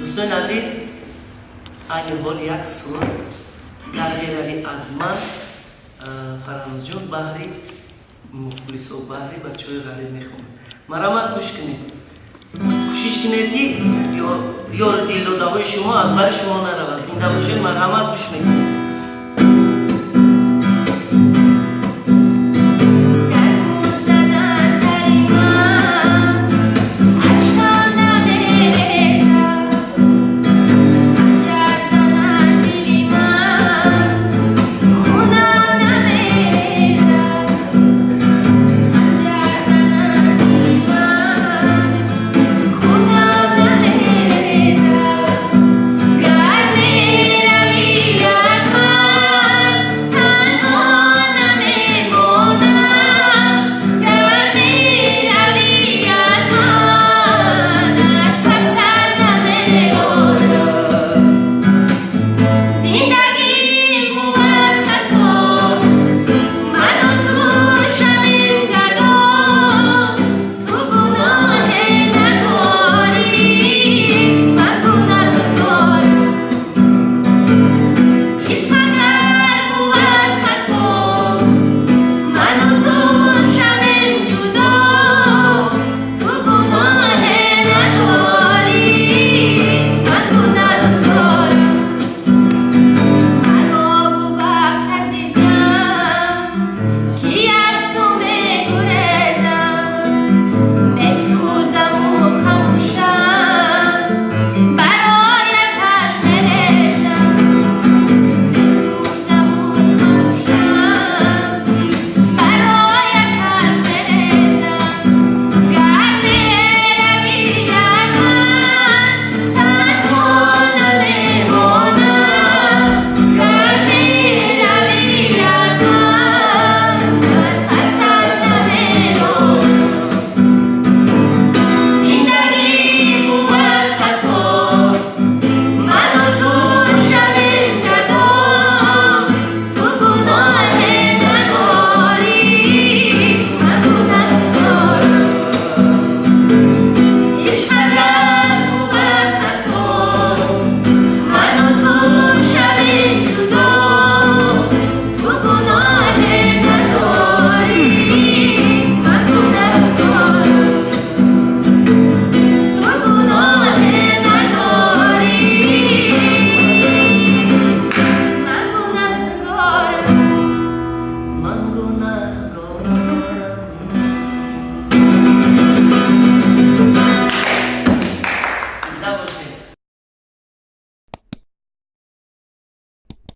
دوستان عزیز، این حال یک سوال در بیروی از من فرانوز جون بحری مفلس و بحری بچه های غریب میخوام. مرامت گوش کنید، کوشش کنید که یار دل داده های شما از بر شما نرود. زنده باشید. مرحمت گوش میکنید.